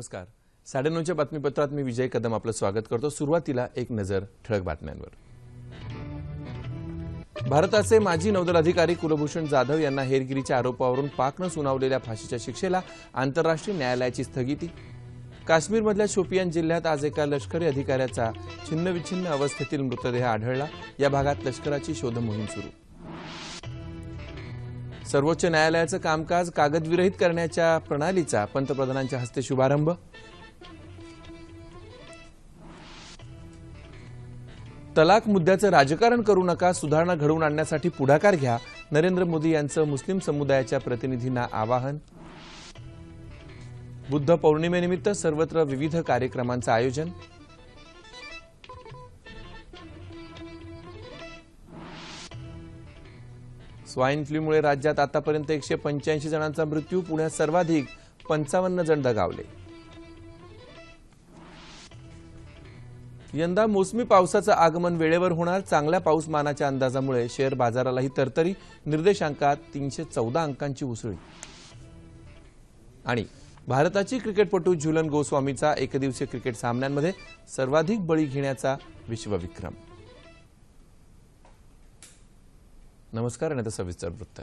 नमस्कार. 9:30च्या बातमीपत्रात मी विजय कदम आपलं स्वागत करतो. सुरुवातीला एक नजर ठळक बातम्यांवर. भारताचे माजी नौदल अधिकारी कुलभूषण जाधव यांना हेरगिरीच्या आरोपावरून पाकनं सुनावलेल्या फाशीच्या शिक्षेला आंतरराष्ट्रीय न्यायालयाची स्थगिती. काश्मीरमधल्या शोपियान जिल्ह्यात आज एका लष्करी अधिकाऱ्याचा छिन्नविछिन्न अवस्थेतील मृतदेह आढळला. या भागात लष्कराची शोध मोहीम सुरू. सर्वोच्च न्यायालयाचं कामकाज कागदविरहित करण्याच्या प्रणालीचा पंतप्रधानांच्या हस्ते शुभारंभ. तलाक मुद्द्याचं राजकारण करू नका, सुधारणा घडवून आणण्यासाठी पुढाकार घ्या, नरेंद्र मोदी यांचं मुस्लिम समुदायाच्या प्रतिनिधींना आवाहन. बुद्ध पौर्णिमेनिमित्त सर्वत्र विविध कार्यक्रमांचं आयोजन. स्वाईन फ्लूमुळे राज्यात आतापर्यंत 185 जणांचा मृत्यू, पुण्यात सर्वाधिक 55 जण दगावले. यंदा मोसमी पावसाचं आगमन वेळेवर होणार, चांगल्या पाऊसमानाच्या अंदाजामुळे शेअर बाजारालाही तरतरी, निर्देशांकात 314 अंकांची उसळी. आणि भारताची क्रिकेटपटू झुलन गोस्वामीचा एकदिवसीय क्रिकेट सामन्यांमध्ये सर्वाधिक बळी घेण्याचा विश्वविक्रम. नमस्कार. आणि आता सविस्तर वृत्त.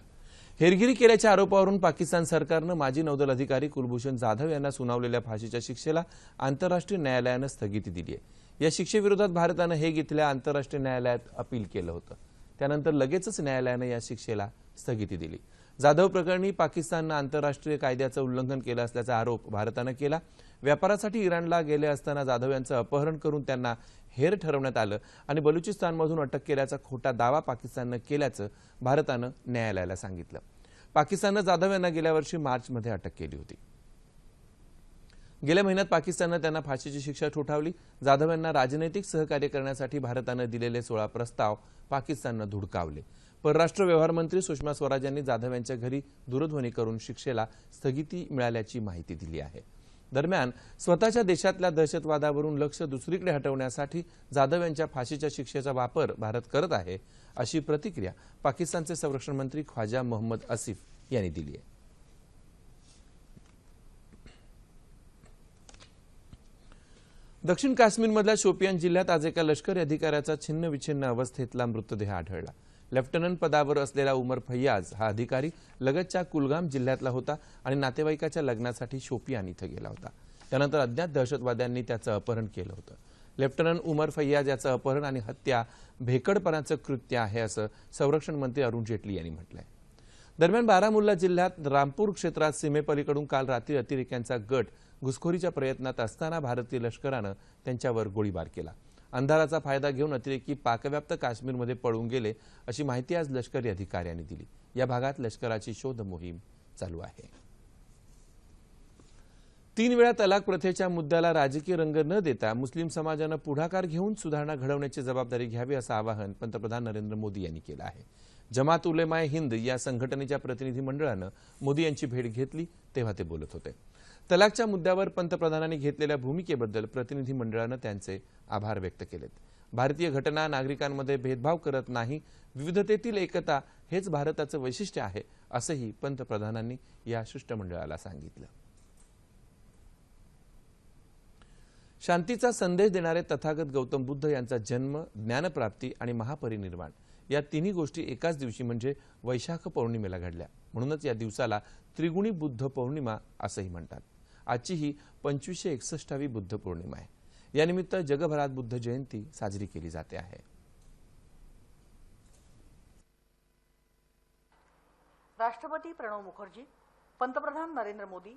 हेरगिरी केल्याच्या आरोपावरून पाकिस्तान सरकारनं माजी नौदल अधिकारी कुलभूषण जाधव यांना सुनावलेल्या फाशीच्या शिक्षेला आंतरराष्ट्रीय न्यायालयानं स्थगिती दिली आहे. या शिक्षेविरोधात भारतानं हेग इथल्या आंतरराष्ट्रीय न्यायालयात अपील केलं होतं. त्यानंतर लगेचच न्यायालयानं या शिक्षेला स्थगिती दिली. जाधव प्रकरणी पाकिस्ताननं आंतरराष्ट्रीय कायद्याचं उल्लंघन केलं असल्याचा आरोप भारतानं केला. व्यापारासाठी इराणला गेले असताना जाधव यांचं अपहरण करून त्यांना हेर ठरवण्यात आलं आणि बलुचिस्तानमधून अटक केल्याचा खोटा दावा पाकिस्ताननं केल्याचं भारतानं न्यायालयाला सांगितलं. पाकिस्ताननं जाधव यांना गेल्या वर्षी मार्चमध्ये अटक केली होती. गेल्या महिन्यात पाकिस्ताननं त्यांना फाशीची शिक्षा ठोठावली. जाधव यांना राजनैतिक सहकार्य करण्यासाठी भारतानं दिलेले 16 प्रस्ताव पाकिस्ताननं धुडकावले. परराष्ट्र व्यवहार मंत्री सुषमा स्वराज यांनी जाधव यांच्या घरी दूरध्वनी करून शिक्षेला स्थगिती मिळाल्याची माहिती दिली आहे. दरम्यान स्वतःच्या देशातल्या दहशतवादावरून लक्ष दुसरीकडे हटवण्यासाठी जाधव यांच्या फाशीच्या शिक्षेचा वापर भारत करत आहे, अशी प्रतिक्रिया पाकिस्तानचे संरक्षण मंत्री ख्वाजा मोहम्मद आसिफ यांनी दिली आहे. दक्षिण काश्मीरमधल्या शोपियान जिल्ह्यात आज एका लष्करी अधिकाऱ्याचा छिन्नविछिन्न अवस्थेतला मृतदेह आढळला. लेफ्टनंट पदावर असलेला उमर फैयाज हा अधिकारी लगतच्या कुलगाम जिल्ह्यातला होता आणि नातेवाईकाच्या लग्नासाठी शोपियान इथं गेला होता. त्यानंतर अज्ञात दहशतवाद्यांनी त्याचं अपहरण केलं होतं. लेफ्टनंट उमर फैयाज याचं अपहरण आणि हत्या भेकडपणाचं कृत्य आहे, असं संरक्षण मंत्री अरुण जेटली यांनी म्हटलंय. दरम्यान बारामुल्ला जिल्ह्यात रामपूर क्षेत्रात सीमेपलीकडून काल रात्री अतिरेक्यांचा गट घुसखोरीच्या प्रयत्नात असताना भारतीय लष्करानं त्यांच्यावर गोळीबार केला. अंधाराचा फायदा घेऊन अतिरेकी पाकव्याप्त काश्मीरमध्ये पळून गेले, अशी माहिती आज लष्करी अधिकाऱ्यांनी दिली. या भागात लष्कराची शोध मोहीम चालू आहे. 3 वेळा तलाक प्रथेच्या मुद्द्याला राजकीय रंग न देता मुस्लिम समाजानं पुढाकार घेऊन सुधारणा घडवण्याची जबाबदारी घ्यावी, असं आवाहन पंतप्रधान नरेंद्र मोदी यांनी केलं आहे. जमात उलेमाए हिंद या संघटनेच्या प्रतिनिधी मंडळानं मोदी यांची भेट घेतली तेव्हा ते बोलत होते. तलाकच्या मुद्द्यावर पंतप्रधानांनी घेतलेल्या भूमिकेबद्दल प्रतिनिधी मंडळानं त्यांचे आभार व्यक्त केलेत. भारतीय घटना नागरिकांमध्ये भेदभाव करत नाही, विविधतेतील एकता हेच भारताचं वैशिष्ट्य आहे, असंही पंतप्रधानांनी या शिष्टमंडळाला सांगितलं. शांतीचा संदेश देणारे तथागत गौतम बुद्ध यांचा जन्म, ज्ञानप्राप्ती आणि महापरिनिर्वाण या तिन्ही गोष्टी एकाच दिवशी म्हणजे वैशाख पौर्णिमेला घडल्या. म्हणूनच या दिवसाला त्रिगुणी बुद्ध पौर्णिमा असंही म्हणतात. आजची ही 2561वी बुद्ध पौर्णिमा आहे. यानिमित्त जगभरात बुद्ध जयंती साजरी केली जाते आहे. राष्ट्रपती प्रणव मुखर्जी, पंतप्रधान नरेंद्र मोदी,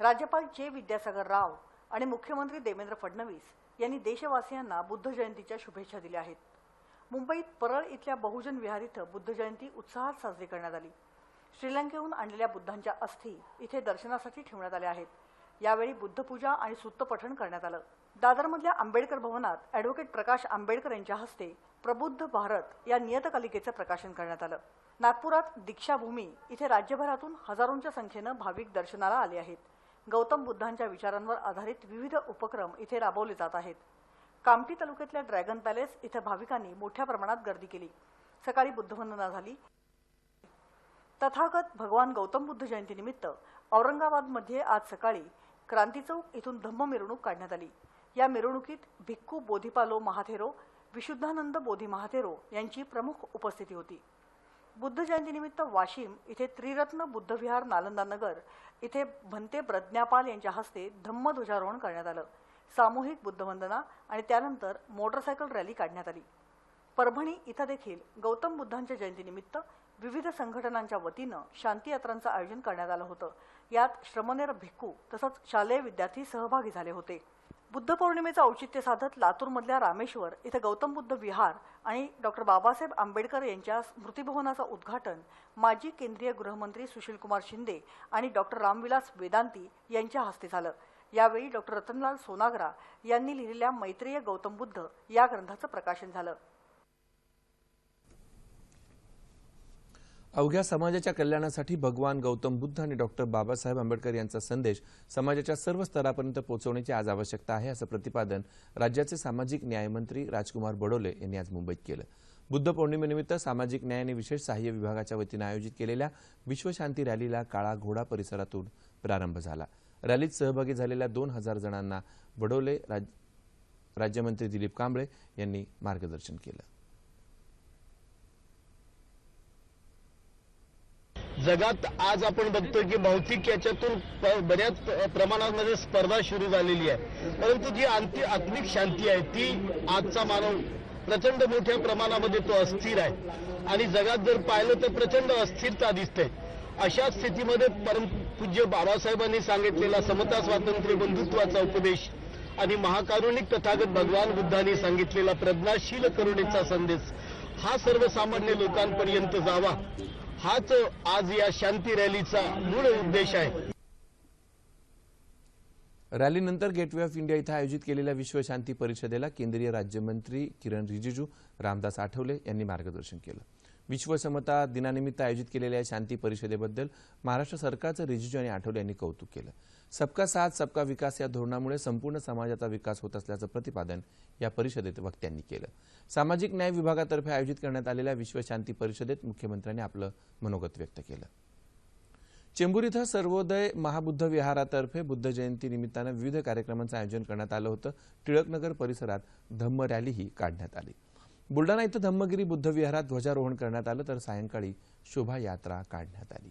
राज्यपाल चे विद्यासागर राव आणि मुख्यमंत्री देवेंद्र फडणवीस यांनी देशवासियांना बुद्ध जयंतीच्या शुभेच्छा दिल्या आहेत. मुंबईत परळ इथल्या बहुजन विहार इथं बुद्ध जयंती उत्साहात साजरी करण्यात आली. श्रीलंकेहून आणलेल्या बुद्धांच्या अस्थी इथे दर्शनासाठी ठेवण्यात आल्या आहेत. यावेळी बुद्धपूजा आणि सूत्तपठण करण्यात आलं. दादरमधल्या आंबेडकर भवनात ॲडव्होकेट प्रकाश आंबेडकर यांच्या हस्ते प्रबुद्ध भारत या नियतकालिकेचं प्रकाशन करण्यात आलं. नागपुरात दीक्षाभूमी इथे राज्यभरातून हजारोंच्या संख्येनं भाविक दर्शनाला आले आहेत. गौतम बुद्धांच्या विचारांवर आधारित विविध उपक्रम इथे राबवले जात आहेत. कामठी तालुक्यातल्या ड्रॅगन पॅलेस इथे भाविकांनी मोठ्या प्रमाणात गर्दी केली. सकाळी बुद्धवंदना झाली. तथागत भगवान गौतम बुद्ध जयंतीनिमित्त औरंगाबादमध्ये आज सकाळी क्रांती चौक इथून धम्म मिरवणूक काढण्यात आली। या मिरवणुकीत भिक्खू बोधिपालो महाथेरो, विशुद्धानंद बोधी महाथेरो यांची प्रमुख उपस्थिती होती। बुद्ध जयंतीनिमित्त वाशिम इथे त्रिरत्न बुद्ध विहार नालंदा नगर इथे भंते प्रज्ञापाल यांच्या हस्ते धम्म ध्वजारोहण करण्यात आलं। सामूहिक बुद्धवंदना आणि त्यानंतर मोटरसायकल रॅली काढण्यात आली। परभणी इथं देखील गौतम बुद्धांच्या जयंतीनिमित्त विविध संघटनांच्या वतीनं शांती यात्रांचं आयोजन करण्यात आलं होतं। यात श्रमणेर भिक्खू तसंच शालेय विद्यार्थी सहभागी झाले होते। बुद्ध पौर्णिमेचं औचित्य साधत लातूरमधल्या रामेश्वर इथं गौतम बुद्ध विहार आणि डॉक्टर बाबासाहेब आंबेडकर यांच्या स्मृतिभवनाचं उद्घाटन माजी केंद्रीय गृहमंत्री सुशीलकुमार शिंदे आणि डॉक्टर रामविलास वेदांती यांच्या हस्ते झालं। यावेळी डॉक्टर रतनलाल सोनागरा यांनी लिहिलेल्या मैत्रेय गौतम बुद्ध या ग्रंथाचं प्रकाशन झालं। अवघ्या समाजाच्या कल्याणासाठी भगवान गौतम बुद्ध आणि डॉक्टर बाबासाहेब आंबेडकर यांचा संदेश समाजाच्या सर्व स्तरापर्यंत पोहोचवण्याची आज आवश्यकता आहे, असं प्रतिपादन राज्याचे सामाजिक न्यायमंत्री राजकुमार बडोले यांनी आज मुंबईत केलं। बुद्ध पौर्णिमेनिमित्त सामाजिक न्याय आणि विशेष सहाय्य विभागाच्या वतीनं आयोजित केलेल्या विश्वशांती रॅलीला काळा घोडा परिसरातून प्रारंभ झाला। रॅलीत सहभागी झालेल्या 2000 जणांना बडोले राज्यमंत्री दिलीप कांबळे यांनी मार्गदर्शन केलं। जगात आज आपण बघतोय की भौतिक याच्यातून बऱ्याच प्रमाणामध्ये स्पर्धा सुरू झालेली आहे, परंतु जी आत्मिक शांती आहे ती आजचा मानव प्रचंड मोठ्या प्रमाणामध्ये तो अस्थिर आहे आणि जगात जर पाहिलं तर प्रचंड अस्थिरता दिसते। अशा स्थितीमध्ये परमपूज्य बाबासाहेबांनी सांगितलेला समता स्वातंत्र्य बंधुत्वाचा उपदेश आणि महाकारुणिक तथागत भगवान बुद्धांनी सांगितलेला प्रज्ञाशील करुणेचा संदेश हा सर्वसामान्य लोकांपर्यंत जावा, हाच आज या शांती रॅलीचा मूळ उद्देश आहे। रॅलीनंतर गेटवे ऑफ इंडिया इथं आयोजित केलेल्या विश्व शांती परिषदेला केंद्रीय राज्यमंत्री किरण रिजिजू, रामदास आठवले यांनी मार्गदर्शन केलं। विश्व समता दिनानिमित्त आयोजित केलेल्या शांती परिषदेबद्दल महाराष्ट्र सरकारचं रिजिजू आणि आठवले यांनी कौतुक केलं। सबका साथ सबका विकास या धोरणामुळे संपूर्ण समाजाचा विकास होत असल्याचं प्रतिपादन या परिषदेत वक्त्यांनी केलं। सामाजिक न्याय विभागातर्फे आयोजित करण्यात आलेल्या विश्व शांती परिषदेत मुख्यमंत्र्यांनी आपलं मनोगत व्यक्त केलं। चेंबूर इथं सर्वोदय महाबुद्ध विहारातर्फे बुद्ध जयंती निमित्तानं विविध कार्यक्रमांचं आयोजन करण्यात आलं होतं। टिळकनगर परिसरात धम्म रॅलीही काढण्यात आली। बुलडाणा इथं धम्मगिरी बुद्ध विहारात ध्वजारोहण करण्यात आलं तर सायंकाळी शोभायात्रा काढण्यात आली।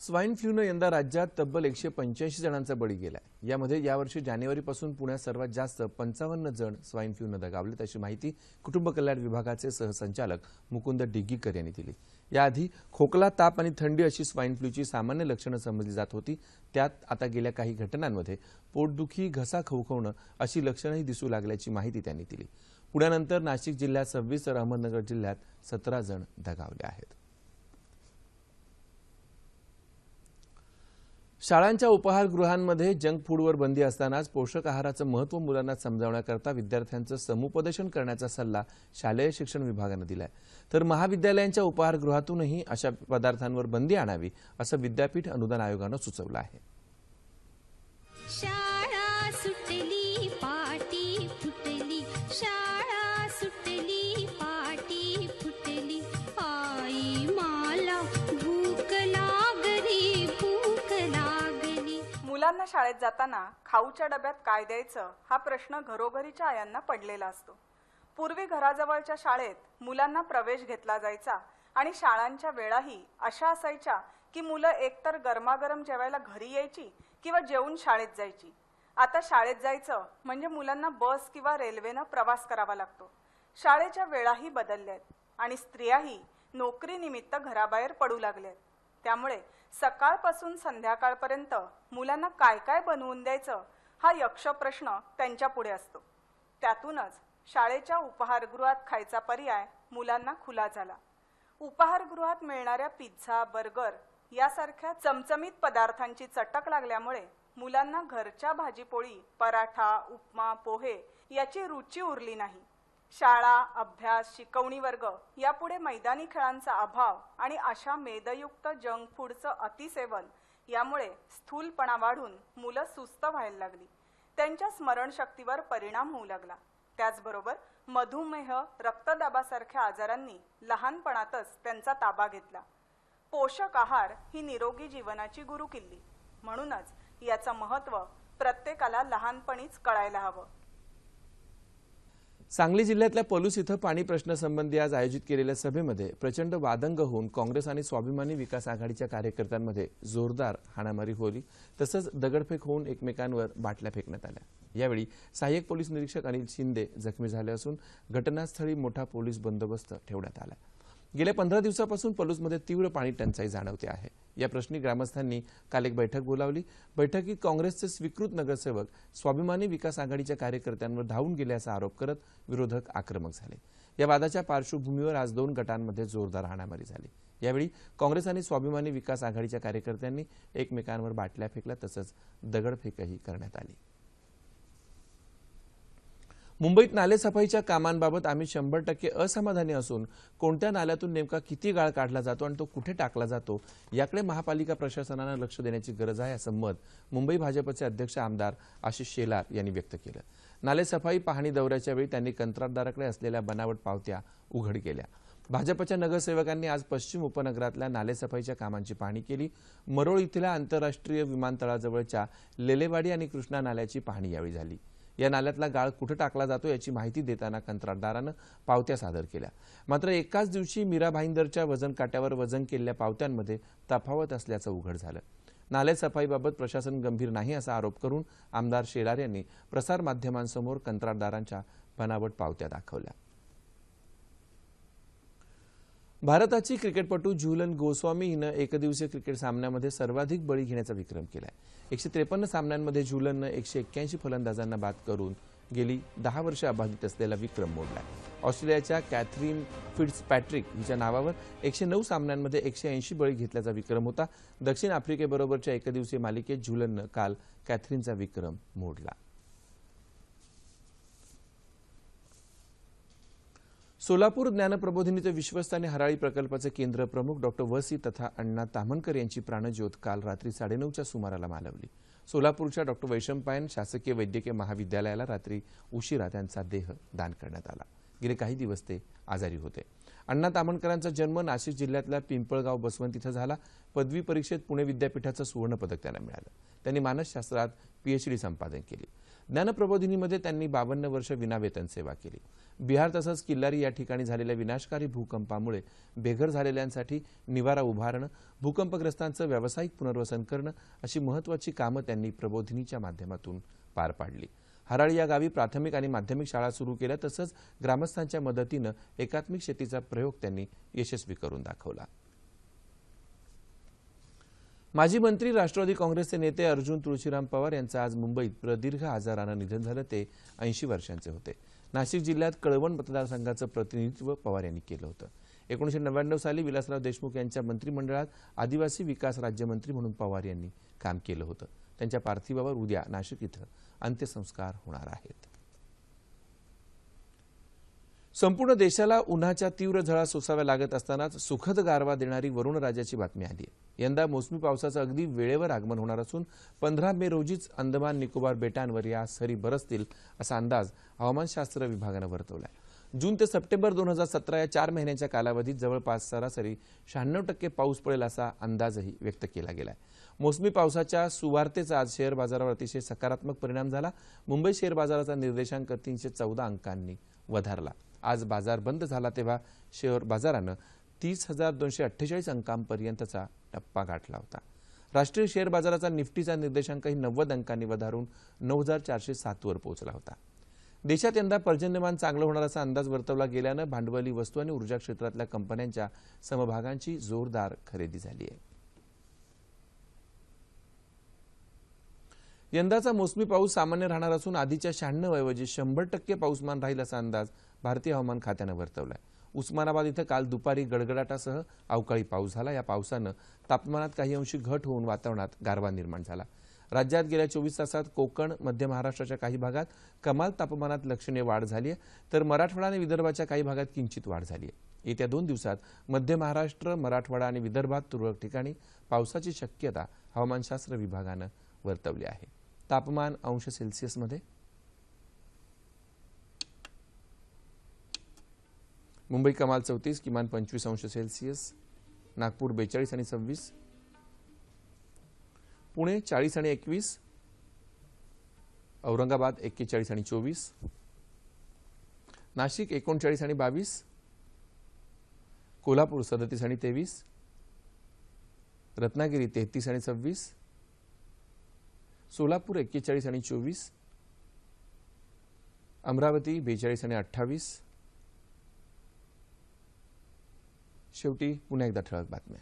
स्वाईन फ्लूनं यंदा राज्यात तब्बल 185 जणांचा बळी गेलाय। यामध्ये यावर्षी जानेवारीपासून पुण्यात सर्वात जास्त 55 जण स्वाईन फ्लूनं दगावलेत, अशी माहिती कुटुंब कल्याण विभागाचे सहसंचालक मुकुंद डिग्गीकर यांनी दिली। याआधी खोकला, ताप आणि थंडी अशी स्वाईन फ्लूची सामान्य लक्षणं समजली जात होती। त्यात आता गेल्या काही घटनांमध्ये पोटदुखी, घसा खवखवणं अशी लक्षणंही दिसू लागल्याची माहिती त्यांनी दिली। पुण्यानंतर नाशिक जिल्ह्यात 26 तर अहमदनगर जिल्ह्यात 17 जण दगावले आहेत। शाळांच्या उपाहारगृहांमध्ये जंक फूडवर बंदी असतानाच पोषक आहाराचं महत्त्व मुलांना समजावण्याकरता विद्यार्थ्यांचं समुपदेशन करण्याचा सल्ला शालेय शिक्षण विभागानं दिलाय। तर महाविद्यालयांच्या उपाहारगृहातूनही अशा पदार्थांवर बंदी आणावी असं विद्यापीठ अनुदान आयोगानं सुचवलं आहे। शाळा सुटली पाटी फुटली, शाळा सुटली पाटी फुटली, आई मला भूक लागली, भूक लागली। मुलांना शाळेत जाताना खाऊच्या डब्यात काय द्यायचं हा प्रश्न घरोघरीच्या आयांना पडलेला असतो। पूर्वी घराजवळच्या शाळेत मुलांना प्रवेश घेतला जायचा आणि शाळांच्या वेळाही अशा असायच्या की मुलं एकतर गरमागरम जेवायला घरी यायची किंवा जेवून शाळेत जायची। आता शाळेत जायचं म्हणजे मुलांना बस किंवा रेल्वेनं प्रवास करावा लागतो। शाळेच्या वेळाही बदलल्यात आणि स्त्रियाही नोकरीनिमित्त घराबाहेर पडू लागल्यात। त्यामुळे सकाळपासून संध्याकाळपर्यंत मुलांना काय काय बनवून द्यायचं हा यक्ष प्रश्न त्यांच्या पुढे असतो। त्यातूनच शाळेच्या उपाहारगृहात खायचा पर्याय मुलांना खुला झाला। उपाहारगृहात मिळणाऱ्या पिझ्झा, बर्गर यासारख्या चमचमीत पदार्थांची चटक लागल्यामुळे मुलांना घरच्या भाजीपोळी, पराठा, उपमा, पोहे याची रुची उरली नाही। शाळा, अभ्यास, शिकवणी वर्ग यापुढे मैदानी खेळांचा अभाव आणि अशा मेदयुक्त जंक फूडचं अतिसेवन यामुळे स्थूलपणा वाढून मुलं सुस्त व्हायला लागली। त्यांच्या स्मरणशक्तीवर परिणाम होऊ लागला। त्याचबरोबर मधुमेह, रक्तदाबासारख्या आजारांनी लहानपणातच त्यांचा ताबा घेतला। पोषक आहार ही निरोगी जीवनाची गुरुकिल्ली. म्हणूनच याचं महत्त्व प्रत्येकाला लहानपणीच कळायला हवं. सांगली जिल्ह्यातल्या पलूस इथं पाणी प्रश्नासंबंधी आज आयोजित केलेल्या सभेमध्ये प्रचंड वादंग होऊन काँग्रेस आणि स्वाभिमानी विकास आघाडीच्या कार्यकर्त्यांमध्ये जोरदार हाणामारी होली. तसंच दगडफेक होऊन एकमेकांवर बाटल्या फेकण्यात आल्या. यावेळी सहाय्यक पोलीस निरीक्षक अनिल शिंदे जखमी झाले असून घटनास्थळी मोठा पोलीस बंदोबस्त ठेवण्यात आला. गेल्या 15 दिवसापासून पलूसमध्ये तीव्र पाणी टंचाई जाणवते आहे. या प्रश्नी ग्रामस्थांनी काल एक बैठक बोलावली. बैठकीत काँग्रेसचे स्वीकृत नगरसेवक स्वाभिमानी विकास आघाडीच्या कार्यकर्त्यांवर धावून गेल्याचा आरोप करत विरोधक आक्रमक झाले. या वादाच्या पार्श्वभूमीवर आज 2 गटांमध्ये जोरदार हाणामारी झाली. यावेळी काँग्रेस आणि स्वाभिमानी विकास आघाडीच्या कार्यकर्त्यांनी एकमेकांवर बाटल्या फेकल्या तसंच दगडफेकही करण्यात आली. मुंबईत नालेसफाईच्या कामांबाबत आम्ही 100% असमाधानी असून कोणत्या नाल्यातून नेमका किती गाळ काढला जातो आणि तो कुठे टाकला जातो याकडे महापालिका प्रशासनानं लक्ष देण्याची गरज आहे असं मत मुंबई भाजपचे अध्यक्ष आमदार आशिष शेलार यांनी व्यक्त केलं. नालेसफाई पाहणी दौऱ्याच्या वेळी त्यांनी कंत्राटदाराकडे असलेल्या बनावट पावत्या उघड केल्या. भाजपच्या नगरसेवकांनी आज पश्चिम उपनगरातल्या नालेसफाईच्या कामांची पाहणी केली. मरोळ इथल्या आंतरराष्ट्रीय विमानतळाजवळच्या लेलेवाडी आणि कृष्णा नाल्याची पाहणी यावेळी झाली. या नाल्यातला गाळ कुठे टाकला जातो याची माहिती देताना कंत्राटदारानं पावत्या सादर केल्या. मात्र एकाच दिवशी मीरा भाईंदरच्या वजन काट्यावर वजन केलेल्या पावत्यांमध्ये तफावत असल्याचं उघड झालं. नालेसफाईबाबत प्रशासन गंभीर नाही असा आरोप करून आमदार शेलार यांनी प्रसारमाध्यमांसमोर कंत्राटदारांच्या बनावट पावत्या दाखवल्या. भारताची क्रिकेटपटू झुलन गोस्वामी हिनं एकदिवसीय क्रिकेट सामन्यामध्ये सर्वाधिक बळी घेण्याचा विक्रम केलाय. 153 सामन्यांमध्ये झुलननं 181 फलंदाजांना बाद करून गेली 10 वर्षे अबाधित असलेला विक्रम मोडलाय. ऑस्ट्रेलियाच्या कॅथरीन फिट्झपॅट्रिक हिच्या नावावर 109 सामन्यांमध्ये 180 बळी घेतल्याचा विक्रम होता. दक्षिण आफ्रिकेबरोबरच्या एकदिवसीय मालिकेत झुलननं काल कॅथरीनचा विक्रम मोडला. सोलापूर ज्ञानप्रबोधिनीचे विश्वस्त आणि हराळी प्रकल्पाचे केंद्र प्रमुख डॉ. वसी तथा अण्णा ताम्हणकर यांची प्राणज्योत काल रात्री 9:30च्या सुमाराला मालवली. सोलापूरच्या डॉ. वैशंपायन शासकीय वैद्यकीय महाविद्यालयाला रात्री उशिरा त्यांचा देह दान करण्यात आला. गेले काही दिवस ते आजारी होते. अण्णा ताम्हणकरांचा जन्म नाशिक जिल्ह्यातल्या पिंपळगाव बसवंत इथं झाला. पदवी परीक्षेत पुणे विद्यापीठाचं सुवर्णपदक त्यांना मिळालं. त्यांनी मानसशास्त्रात PhD संपादन केली. ज्ञानप्रबोधिनीमध्ये त्यांनी 52 वर्ष विनावेतन सेवा केली. बिहार तसंच किल्लारी या ठिकाणी झालेल्या विनाशकारी भूकंपामुळे बेघर झालेल्यांसाठी निवारा उभारणं, भूकंपग्रस्तांचं व्यावसायिक पुनर्वसन करणं अशी महत्त्वाची कामं त्यांनी प्रबोधिनीच्या माध्यमातून पार पाडली. हराळी या गावी प्राथमिक आणि माध्यमिक शाळा सुरू केल्या तसंच ग्रामस्थांच्या मदतीनं एकात्मिक शेतीचा प्रयोग त्यांनी यशस्वी करून दाखवला. माजी मंत्री राष्ट्रवादी काँग्रेसचे नेते अर्जुन तुळशीराम पवार यांचं आज मुंबईत प्रदीर्घ आजारानं निधन झालं. ते 80 वर्षांचे होते. नाशिक जिल्ह्यात कळवण मतदारसंघाचं प्रतिनिधित्व पवार यांनी केलं होतं. 1999 साली विलासराव देशमुख यांच्या मंत्रिमंडळात आदिवासी विकास राज्यमंत्री म्हणून पवार यांनी काम केलं होतं. त्यांच्या पार्थिवावर उद्या नाशिक इथं अंत्यसंस्कार होणार आहेत. संपूर्ण देशाला उन्हाच्या तीव्र झळा सोसाव्या लागत असतानाच सुखद गारवा देणारी वरुणराजाची बातमी आली आहे. यंदा मोसमी पावसाचं अगदी वेळेवर आगमन होणार असून 15 मे रोजीच अंदमान निकोबार बेटांवर या सरी बरसतील असा अंदाज हवामानशास्त्र विभागानं वर्तवलाय. जून ते सप्टेंबर 2017 या 4 महिन्यांच्या कालावधीत जवळपास सरासरी 96% पाऊस पडेल असा अंदाजही व्यक्त केला गेलाय. मोसमी पावसाच्या सुवार्तेचा आज शेअर बाजारावर अतिशय सकारात्मक परिणाम झाला. मुंबई शेअर बाजाराचा निर्देशांक 314 अंकांनी वधारला. आज बाजार बंद झाला तेव्हा शेअर बाजारानं 30,248 अंकांपर्यंतचा टप्पा गाठला होता. राष्ट्रीय शेअर बाजाराचा निफ्टीचा निर्देशांकही 90 अंकांनी वधारून 9,407 वर पोहोचला होता. देशात यंदा पर्जन्यमान चांगलं होणार असा अंदाज वर्तवला गेल्यानं भांडवली वस्तू आणि ऊर्जा क्षेत्रातल्या कंपन्यांच्या समभागांची जोरदार खरेदी झाली आहे. यंदाचा मोसमी पाऊस सामान्य राहणार असून आधीच्या 96 ऐवजी 100% पाऊसमान राहील असा अंदाज भारतीय हवामान खात्यानं वर्तवलाय. उस्मानाबाद इथं काल दुपारी गडगडाटासह अवकाळी पाऊस झाला. या पावसानं तापमानात काही अंशी घट होऊन वातावरणात गारवा निर्माण झाला. राज्यात गेल्या 24 तासात कोकण, मध्य महाराष्ट्राच्या काही भागात कमाल तापमानात लक्षणीय वाढ झाली आहे, तर मराठवाडा आणि विदर्भाच्या काही भागात किंचित वाढ झाली आहे. येत्या 2 दिवसात मध्य महाराष्ट्र, मराठवाडा आणि विदर्भात तुरळक ठिकाणी पावसाची शक्यता हवामानशास्त्र विभागानं वर्तवली आहे. तापमान अंश सेल्सिअसमध्ये मुंबई कमाल 34, किमान 25 अंश सेल्सिअस, नागपूर 42 आणि 26, पुणे 40 आणि 21, औरंगाबाद 41 आणि 24, नाशिक 39 आणि 22, कोल्हापूर 37 आणि 23, रत्नागिरी 33 आणि 26, सोलापूर 41 आणि 24, अमरावती 42 आणि 28. शेवटी पुन्हा एकदा ठळक बातम्या.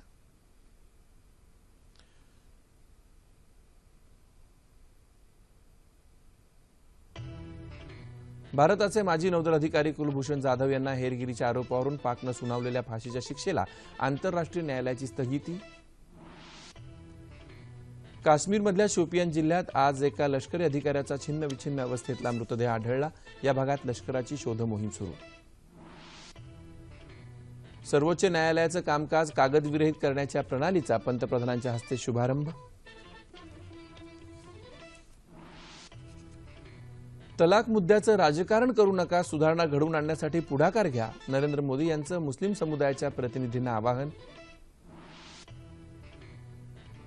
भारताचे माजी नौदल अधिकारी कुलभूषण जाधव यांना हेरगिरीच्या आरोपावरून पाकनं सुनावलेल्या फाशीच्या शिक्षेला आंतरराष्ट्रीय न्यायालयाची स्थगिती. काश्मीरमधल्या शोपियान जिल्ह्यात आज एका लष्करी अधिकाऱ्याचा छिन्नविछिन्न अवस्थेतला मृतदेह आढळला. या भागात लष्कराची शोध मोहीम सुरू. सर्वोच्च न्यायालयाचं कामकाज कागदविरहित करण्याच्या प्रणालीचा पंतप्रधानांच्या हस्ते शुभारंभ. तलाक मुद्द्याचं राजकारण करू नका, सुधारणा घडवून आणण्यासाठी पुढाकार घ्या, नरेंद्र मोदी यांचं मुस्लिम समुदायाच्या प्रतिनिधींना आवाहन.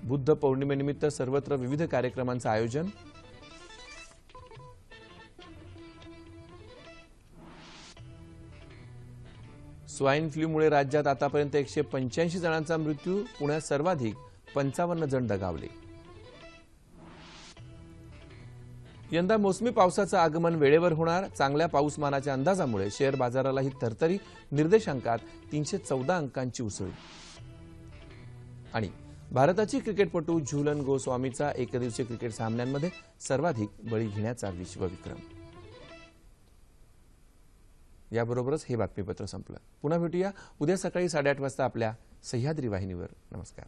बुद्ध पौर्णिमेनिमित्त सर्वत्र विविध कार्यक्रमांचं आयोजन. स्वाईन फ्लूमुळे राज्यात आतापर्यंत 185 जणांचा मृत्यू, पुण्यात सर्वाधिक 55 जण दगावले. यंदा मोसमी पावसाचं आगमन वेळेवर होणार, चांगल्या पाऊसमानाच्या अंदाजामुळे शेअर बाजारालाही तरतरी, निर्देशांकात 314 अंकांची उसळी. आणि भारताची क्रिकेटपटू झुलन गोस्वामीचा एकदिवसीय क्रिकेट सामन्यांमध्ये सर्वाधिक बळी घेण्याचा विश्वविक्रम. याबरोबरच हे बातमीपत्र संपलं. पुन्हा भेटूया उद्या सकाळी 8:30 वाजता आपल्या सह्याद्री वाहिनीवर. नमस्कार.